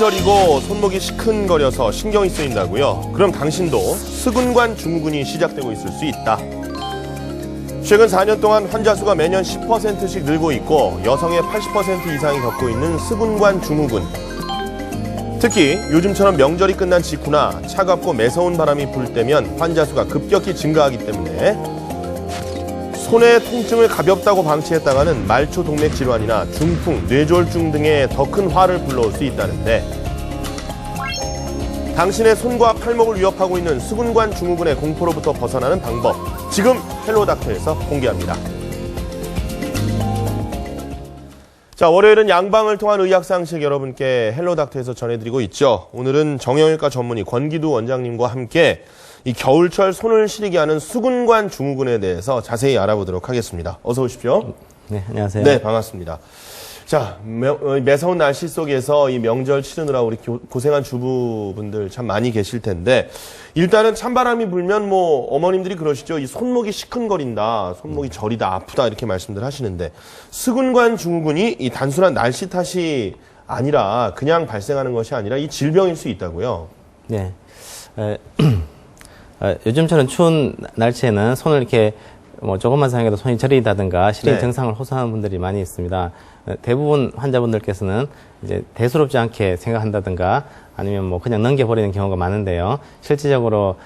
저리고 손목이 시큰거려서 신경이 쓰인다고요? 그럼 당신도 수근관 증후군이 시작되고 있을 수 있다. 최근 4년 동안 환자 수가 매년 10%씩 늘고 있고 여성의 80% 이상이 겪고 있는 수근관 증후군. 특히 요즘처럼 명절이 끝난 직후나 차갑고 매서운 바람이 불 때면 환자 수가 급격히 증가하기 때문에 손의 통증을 가볍다고 방치했다가는 말초 동맥 질환이나 중풍, 뇌졸중 등의 더 큰 화를 불러올 수 있다는데 당신의 손과 팔목을 위협하고 있는 수근관 증후군의 공포로부터 벗어나는 방법, 지금 헬로닥터에서 공개합니다. 자, 월요일은 양방을 통한 의학상식 여러분께 헬로닥터에서 전해드리고 있죠. 오늘은 정형외과 전문의 권기두 원장님과 함께 이 겨울철 손을 시리게 하는 수근관 증후군에 대해서 자세히 알아보도록 하겠습니다. 어서 오십시오. 네, 안녕하세요. 네, 반갑습니다. 자, 매서운 날씨 속에서 이 명절 치르느라 우리 고생한 주부분들 참 많이 계실 텐데 일단은 찬바람이 불면 뭐 어머님들이 그러시죠. 이 손목이 시큰거린다, 손목이 저리다, 아프다 이렇게 말씀들 하시는데 수근관 증후군이 이 단순한 날씨 탓이 아니라 그냥 발생하는 것이 아니라 이 질병일 수 있다고요? 네. 요즘처럼 추운 날씨에는 손을 이렇게 뭐 조금만 사용해도 손이 저리다든가 시린 증상을 호소하는 분들이 많이 있습니다. 대부분 환자분들께서는 이제 대수롭지 않게 생각한다든가 아니면 뭐 그냥 넘겨버리는 경우가 많은데요. 실질적으로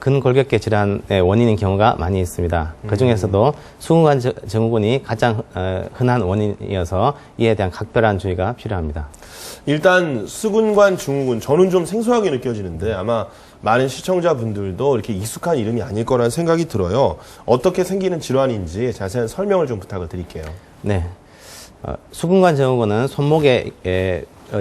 근골격계 질환의 원인인 경우가 많이 있습니다. 그 중에서도 수근관 증후군이 가장 흔한 원인이어서 이에 대한 각별한 주의가 필요합니다. 일단 수근관 증후군 저는 좀 생소하게 느껴지는데 아마 많은 시청자분들도 이렇게 익숙한 이름이 아닐 거라는 생각이 들어요. 어떻게 생기는 질환인지 자세한 설명을 좀 부탁을 드릴게요. 네. 수근관 증후군은 손목에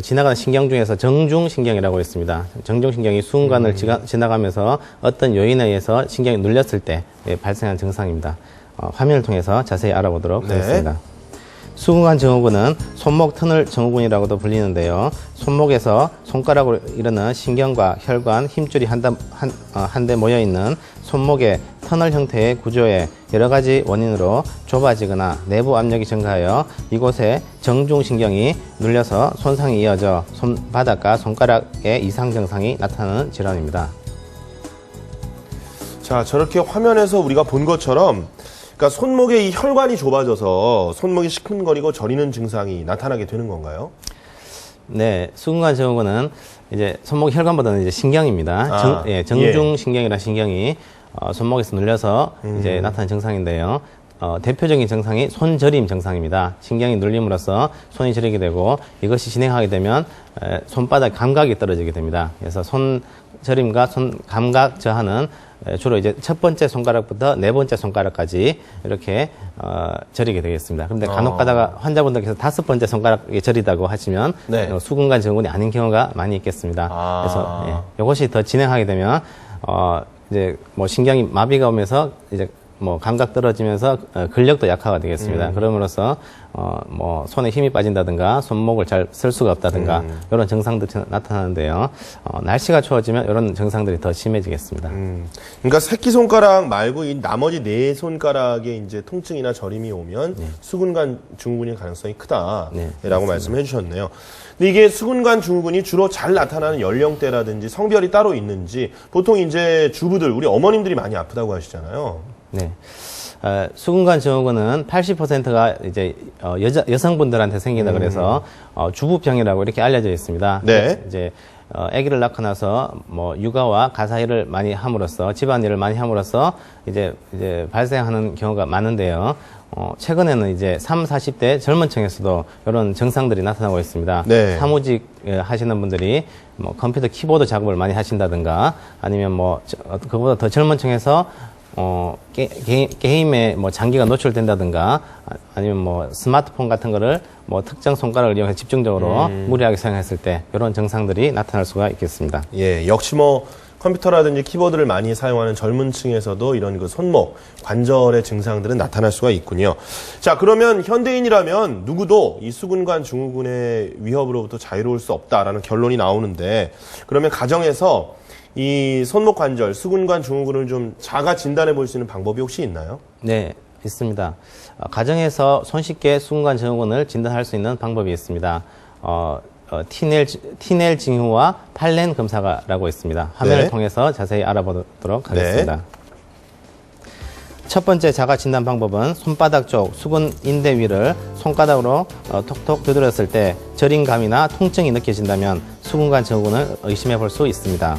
지나가는 신경 중에서 정중신경이라고 있습니다. 정중신경이 수근관을 지나가면서 어떤 요인에 의해서 신경이 눌렸을 때 발생하는 증상입니다. 화면을 통해서 자세히 알아보도록 하겠습니다. 수근관 증후군은 손목 터널 증후군이라고도 불리는데요. 손목에서 손가락으로 이르는 신경과 혈관, 힘줄이 한데 모여있는 손목의 터널 형태의 구조에 여러 가지 원인으로 좁아지거나 내부 압력이 증가하여 이곳에 정중신경이 눌려서 손상이 이어져 손바닥과 손가락에 이상 증상이 나타나는 질환입니다. 자, 저렇게 화면에서 우리가 본 것처럼 그러니까 손목에 이 혈관이 좁아져서 손목이 시큰거리고 저리는 증상이 나타나게 되는 건가요? 네, 수근관 증후군은 이제 손목 혈관보다는 이제 신경입니다. 정중신경이라는 신경이 손목에서 눌려서 이제 나타나는 증상인데요. 대표적인 증상이 손저림 증상입니다. 신경이 눌림으로써 손이 저리게 되고 이것이 진행하게 되면 손바닥 감각이 떨어지게 됩니다. 그래서 손저림과 손 감각 저하는 주로 이제 첫 번째 손가락부터 네 번째 손가락까지 이렇게 저리게 되겠습니다. 그런데 간혹가다가 환자분들께서 다섯 번째 손가락이 저리다고 하시면 수근관 증후군이 아닌 경우가 많이 있겠습니다. 그래서 이것이 더 진행하게 되면 이제 뭐 신경이 마비가 오면서 이제 뭐 감각 떨어지면서 근력도 약화가 되겠습니다. 그럼으로써 뭐 손에 힘이 빠진다든가 손목을 잘 쓸 수가 없다든가 이런 증상들이 나타나는데요. 날씨가 추워지면 이런 증상들이 더 심해지겠습니다. 그러니까 새끼손가락 말고 이 나머지 네 손가락에 이제 통증이나 저림이 오면 수근관 증후군일 가능성이 크다라고 말씀해 주셨네요. 근데 이게 수근관 증후군이 주로 잘 나타나는 연령대라든지 성별이 따로 있는지 보통 이제 주부들 우리 어머님들이 많이 아프다고 하시잖아요. 네. 수근관 증후군은 80%가 이제 여성분들한테 생긴다 그래서 주부병이라고 이렇게 알려져 있습니다. 네. 이제 아기를 낳고 나서 뭐 육아와 가사일을 많이 함으로써 집안일을 많이 함으로써 이제 발생하는 경우가 많은데요. 최근에는 이제 30, 40대 젊은 층에서도 이런 증상들이 나타나고 있습니다. 사무직 하시는 분들이 뭐 컴퓨터 키보드 작업을 많이 하신다든가 아니면 뭐 그보다 더 젊은 층에서 게임에 뭐 장기가 노출된다든가 아니면 뭐 스마트폰 같은 거를 뭐 특정 손가락을 이용해서 집중적으로 무리하게 사용했을 때 이런 증상들이 나타날 수가 있겠습니다. 예, 역시 뭐 컴퓨터라든지 키보드를 많이 사용하는 젊은 층에서도 이런 그 손목, 관절의 증상들은 나타날 수가 있군요. 자, 그러면 현대인이라면 누구도 이 수근관 증후군의 위협으로부터 자유로울 수 없다라는 결론이 나오는데 그러면 가정에서 이 손목 관절, 수근관 증후군을 좀 자가 진단해 볼 수 있는 방법이 혹시 있나요? 네, 있습니다. 가정에서 손쉽게 수근관 증후군을 진단할 수 있는 방법이 있습니다. 티넬 징후와 팔렌 검사라고 있습니다. 화면을 네. 통해서 자세히 알아보도록 하겠습니다. 첫 번째 자가 진단 방법은 손바닥 쪽 수근 인대 위를 손가락으로 톡톡 두드렸을 때 저림감이나 통증이 느껴진다면 수근관 증후군을 의심해 볼 수 있습니다.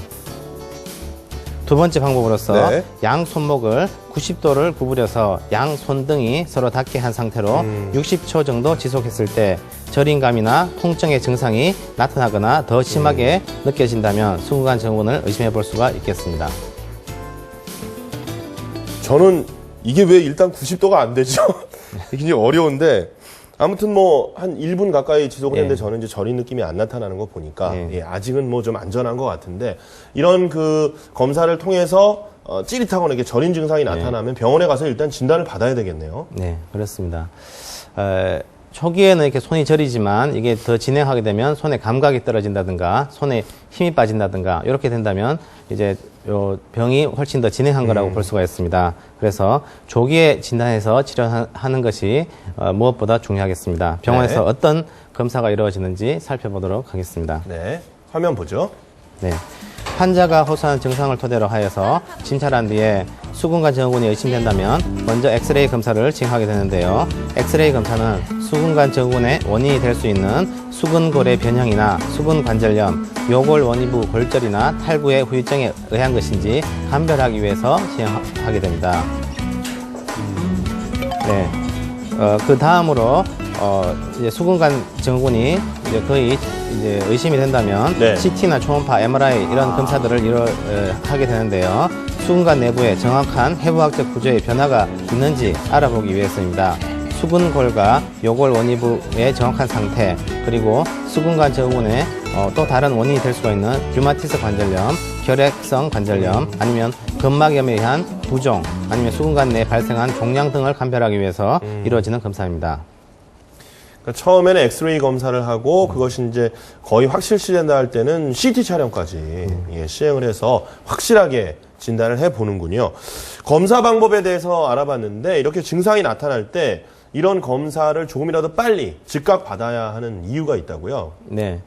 두 번째 방법으로서 네. 양 손목을 90도를 구부려서 양 손등이 서로 닿게 한 상태로 60초 정도 지속했을 때 저림감이나 통증의 증상이 나타나거나 더 심하게 느껴진다면 수근관 증후군을 의심해 볼 수가 있겠습니다. 저는 이게 왜 일단 90도가 안 되죠? 이게 굉장히 어려운데 아무튼 뭐 한 1분 가까이 지속을 예. 했는데 저는 이제 저린 느낌이 안 나타나는 거 보니까 예. 예, 아직은 뭐 좀 안전한 것 같은데 이런 그 검사를 통해서 찌릿하거나 이게 저린 증상이 나타나면 병원에 가서 일단 진단을 받아야 되겠네요. 네, 그렇습니다. 초기에는 이렇게 손이 저리지만 이게 더 진행하게 되면 손에 감각이 떨어진다든가 손에 힘이 빠진다든가 이렇게 된다면 이제 요 병이 훨씬 더 진행한 거라고 볼 수가 있습니다. 그래서 조기에 진단해서 치료하는 것이 무엇보다 중요하겠습니다. 병원에서 네. 어떤 검사가 이루어지는지 살펴보도록 하겠습니다. 네, 화면 보죠. 네. 환자가 호소하는 증상을 토대로 하여서 진찰한 뒤에 수근관 증후군이 의심된다면 먼저 엑스레이 검사를 진행하게 되는데요. 엑스레이 검사는 수근관 증후군의 원인이 될 수 있는 수근골의 변형이나 수근관절염, 요골 원위부 골절이나 탈구의 후유증에 의한 것인지 감별하기 위해서 진행하게 됩니다. 네. 그 다음으로 이제 수근관 증후군이 이제 거의 이제 의심이 된다면 네. CT나 초음파, MRI 이런 검사들을 하게 되는데요. 수근관 내부에 정확한 해부학적 구조의 변화가 있는지 알아보기 위해서입니다. 수근골과 요골 원위부의 정확한 상태, 그리고 수근관 증후군의 또 다른 원인이 될 수가 있는 류마티스 관절염, 결핵성 관절염, 아니면 근막염에 의한 부종, 아니면 수근관 내에 발생한 종양 등을 감별하기 위해서 이루어지는 검사입니다. 그러니까 처음에는 엑스레이 검사를 하고 그것이 이제 거의 확실시된다 할 때는 CT 촬영까지 예, 시행을 해서 확실하게 진단을 해보는군요. 검사 방법에 대해서 알아봤는데 이렇게 증상이 나타날 때 이런 검사를 조금이라도 빨리 즉각 받아야 하는 이유가 있다고요? 네.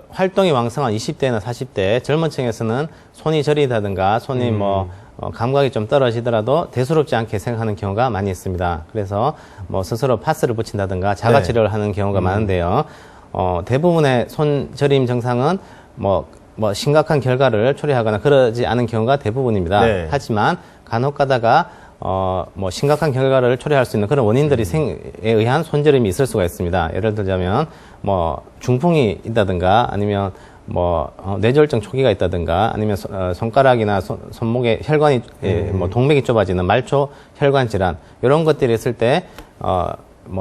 활동이 왕성한 20대나 40대 젊은 층에서는 손이 저리다든가 손이 감각이 좀 떨어지더라도 대수롭지 않게 생각하는 경우가 많이 있습니다. 그래서 뭐 스스로 파스를 붙인다든가 자가 치료를 하는 경우가 많은데요. 대부분의 손 저림 증상은 뭐 심각한 결과를 초래하거나 그러지 않은 경우가 대부분입니다. 네. 하지만 간혹 가다가 심각한 결과를 초래할 수 있는 그런 원인들이 에 의한 손저림이 있을 수가 있습니다. 예를 들자면, 중풍이 있다든가, 아니면, 뇌졸중 초기가 있다든가, 아니면, 손가락이나 손목에 혈관이, 동맥이 좁아지는 말초 혈관 질환, 이런 것들이 있을 때,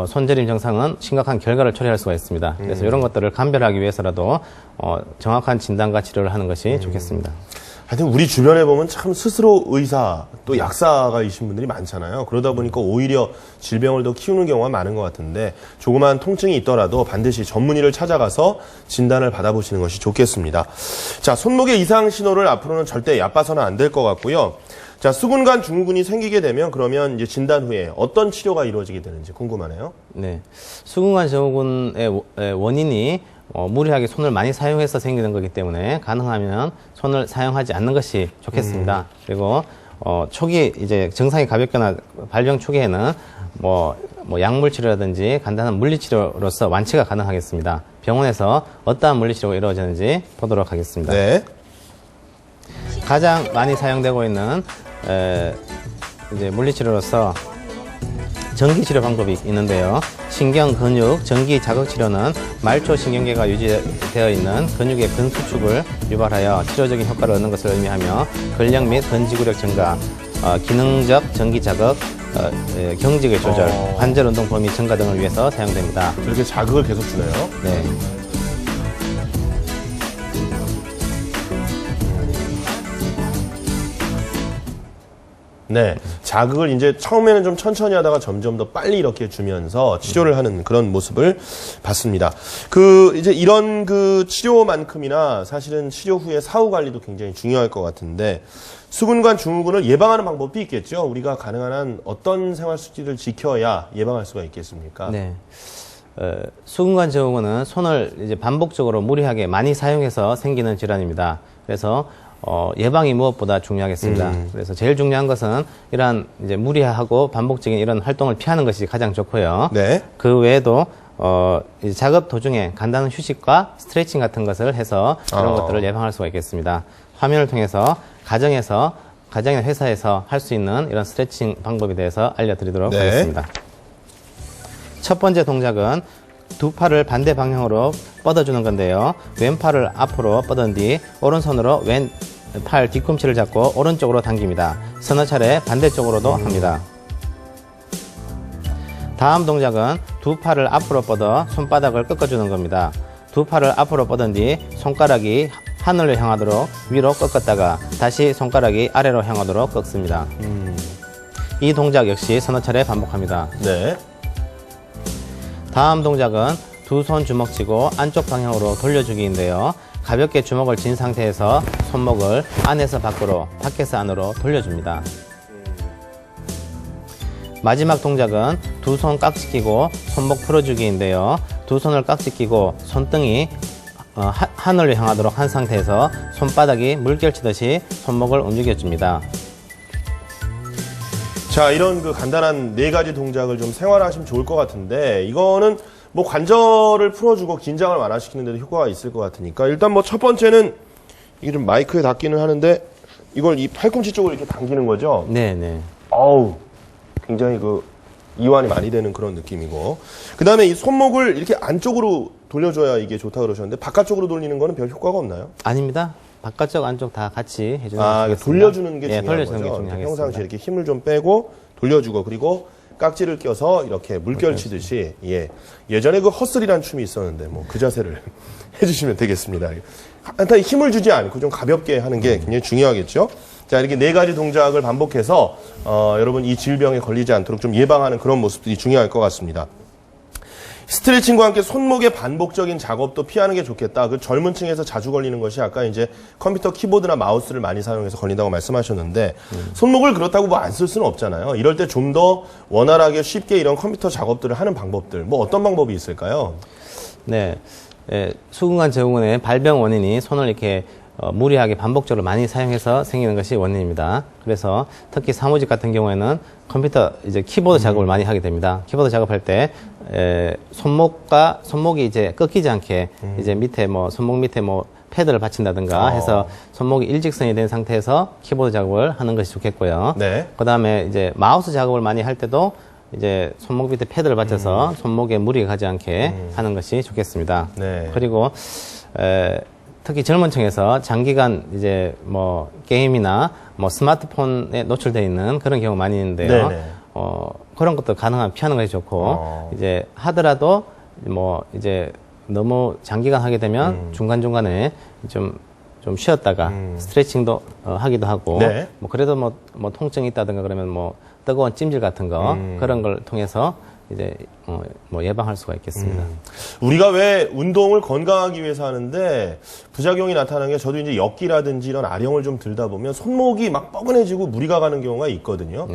손저림 증상은 심각한 결과를 초래할 수가 있습니다. 그래서 이런 것들을 감별하기 위해서라도, 정확한 진단과 치료를 하는 것이 좋겠습니다. 하여튼 우리 주변에 보면 참 스스로 의사 또 약사가이신 분들이 많잖아요. 그러다 보니까 오히려 질병을 더 키우는 경우가 많은 것 같은데 조그만 통증이 있더라도 반드시 전문의를 찾아가서 진단을 받아보시는 것이 좋겠습니다. 자, 손목의 이상 신호를 앞으로는 절대 얕봐서는 안 될 것 같고요. 자, 수근관 증후군이 생기게 되면 그러면 이제 진단 후에 어떤 치료가 이루어지게 되는지 궁금하네요. 네. 수근관 증후군의 원인이 무리하게 손을 많이 사용해서 생기는 거기 때문에 가능하면 손을 사용하지 않는 것이 좋겠습니다. 그리고 초기 이제 증상이 가볍거나 발병 초기에는 약물 치료라든지 간단한 물리 치료로서 완치가 가능하겠습니다. 병원에서 어떠한 물리 치료가 이루어지는지 보도록 하겠습니다. 네. 가장 많이 사용되고 있는 이제 물리 치료로서 전기 치료 방법이 있는데요. 신경, 근육, 전기 자극 치료는 말초 신경계가 유지되어 있는 근육의 근수축을 유발하여 치료적인 효과를 얻는 것을 의미하며 근력 및 근지구력 증가, 기능적 전기 자극, 경직의 조절, 관절 운동 범위 증가 등을 위해서 사용됩니다. 저렇게 자극을 계속 주나요? 네. 네. 자극을 이제 처음에는 좀 천천히 하다가 점점 더 빨리 이렇게 주면서 치료를 하는 그런 모습을 봤습니다. 이제 이런 치료만큼이나 사실은 치료 후에 사후 관리도 굉장히 중요할 것 같은데 수근관 증후군을 예방하는 방법도 있겠죠? 우리가 가능한 한 어떤 생활 수칙을 지켜야 예방할 수가 있겠습니까? 네. 수근관 증후군은 손을 이제 반복적으로 무리하게 많이 사용해서 생기는 질환입니다. 그래서 예방이 무엇보다 중요하겠습니다. 그래서 제일 중요한 것은 이러한 이제 무리하고 반복적인 이런 활동을 피하는 것이 가장 좋고요. 네. 그 외에도 이제 작업 도중에 간단한 휴식과 스트레칭 같은 것을 해서 이런 것들을 예방할 수가 있겠습니다. 화면을 통해서 가정이나 회사에서 할 수 있는 이런 스트레칭 방법에 대해서 알려드리도록 네. 하겠습니다. 첫 번째 동작은 두 팔을 반대 방향으로 뻗어주는 건데요. 왼팔을 앞으로 뻗은 뒤 오른손으로 왼팔 뒤꿈치를 잡고 오른쪽으로 당깁니다. 서너 차례 반대쪽으로도 합니다. 다음 동작은 두 팔을 앞으로 뻗어 손바닥을 꺾어주는 겁니다. 두 팔을 앞으로 뻗은 뒤 손가락이 하늘을 향하도록 위로 꺾었다가 다시 손가락이 아래로 향하도록 꺾습니다. 이 동작 역시 서너 차례 반복합니다. 네. 다음 동작은 두 손 주먹 쥐고 안쪽 방향으로 돌려주기인데요. 가볍게 주먹을 쥔 상태에서 손목을 안에서 밖으로, 밖에서 안으로 돌려줍니다. 마지막 동작은 두 손 깍지 끼고 손목 풀어주기인데요. 두 손을 깍지 끼고 손등이 하늘을 향하도록 한 상태에서 손바닥이 물결 치듯이 손목을 움직여줍니다. 자, 이런 그 간단한 4가지 동작을 좀 생활하시면 좋을 것 같은데, 이거는 뭐 관절을 풀어주고 긴장을 완화시키는 데도 효과가 있을 것 같으니까, 일단 뭐 첫 번째는 이게 좀 마이크에 닿기는 하는데, 이걸 이 팔꿈치 쪽으로 이렇게 당기는 거죠? 네네. 어우, 굉장히 그 이완이 많이 되는 그런 느낌이고, 그 다음에 이 손목을 이렇게 안쪽으로 돌려줘야 이게 좋다 그러셨는데, 바깥쪽으로 돌리는 거는 별 효과가 없나요? 아닙니다. 바깥쪽 안쪽 다 같이 해주는 게 돌려주는 게 중요한 돌려주는 거죠. 게 중요하겠습니다. 평상시에 이렇게 힘을 좀 빼고 돌려주고, 그리고 깍지를 껴서 이렇게 물결 치듯이, 예전에 그 헛슬이라는 춤이 있었는데 뭐 그 자세를 해주시면 되겠습니다. 한타에 힘을 주지 않고 좀 가볍게 하는 게 굉장히 중요하겠죠. 자, 이렇게 4가지 동작을 반복해서 여러분 이 질병에 걸리지 않도록 좀 예방하는 그런 모습들이 중요할 것 같습니다. 스트레칭과 함께 손목의 반복적인 작업도 피하는 게 좋겠다. 그 젊은 층에서 자주 걸리는 것이 아까 이제 컴퓨터 키보드나 마우스를 많이 사용해서 걸린다고 말씀하셨는데, 손목을 그렇다고 뭐 안 쓸 수는 없잖아요. 이럴 때 좀 더 원활하게 쉽게 이런 컴퓨터 작업들을 하는 방법들, 뭐 어떤 방법이 있을까요? 네. 수근관 증후군의 발병 원인이 손을 이렇게 무리하게 반복적으로 많이 사용해서 생기는 것이 원인입니다. 그래서 특히 사무직 같은 경우에는 컴퓨터 이제 키보드 작업을 많이 하게 됩니다. 키보드 작업할 때 손목이 이제 꺾이지 않게 이제 밑에 손목 밑에 패드를 받친다든가 해서 손목이 일직선이 된 상태에서 키보드 작업을 하는 것이 좋겠고요. 네. 그다음에 이제 마우스 작업을 많이 할 때도 이제 손목 밑에 패드를 받쳐서 손목에 무리가 가지 않게 하는 것이 좋겠습니다. 네. 그리고 특히 젊은 층에서 장기간 이제 게임이나 스마트폰에 노출되어 있는 그런 경우 많이 있는데요. 네네. 그런 것도 가능하면 피하는 것이 좋고, 이제 하더라도 이제 너무 장기간 하게 되면 중간중간에 좀 쉬었다가 스트레칭도 하기도 하고, 네. 그래도 통증이 있다든가 그러면 뜨거운 찜질 같은 거 그런 걸 통해서 이제 예방할 수가 있겠습니다. 우리가 왜 운동을 건강하기 위해서 하는데 부작용이 나타나는 게, 저도 이제 역기라든지 이런 아령을 좀 들다 보면 손목이 막 뻐근해지고 무리가 가는 경우가 있거든요.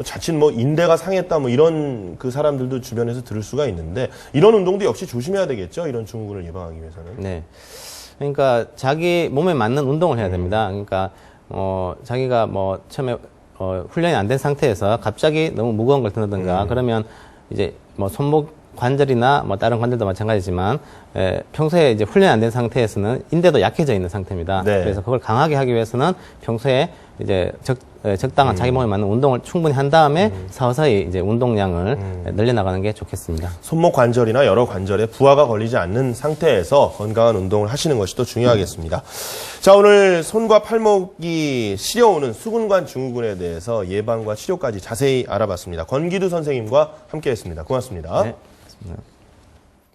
자칫 인대가 상했다 이런 그 사람들도 주변에서 들을 수가 있는데, 이런 운동도 역시 조심해야 되겠죠. 이런 증후군을 예방하기 위해서는. 네. 그러니까 자기 몸에 맞는 운동을 해야 됩니다. 그러니까 자기가 처음에 훈련이 안 된 상태에서 갑자기 너무 무거운 걸 든다든가 그러면 이제 손목 관절이나 다른 관절도 마찬가지지만 평소에 이제 훈련이 안 된 상태에서는 인대도 약해져 있는 상태입니다. 네. 그래서 그걸 강하게 하기 위해서는 평소에 이제 적당한 자기 몸에 맞는 운동을 충분히 한 다음에 서서히 이제 운동량을 늘려나가는 게 좋겠습니다. 손목 관절이나 여러 관절에 부하가 걸리지 않는 상태에서 건강한 운동을 하시는 것이 또 중요하겠습니다. 자, 오늘 손과 팔목이 시려오는 수근관 증후군에 대해서 예방과 치료까지 자세히 알아봤습니다. 권기두 선생님과 함께했습니다. 고맙습니다. 네, 고맙습니다.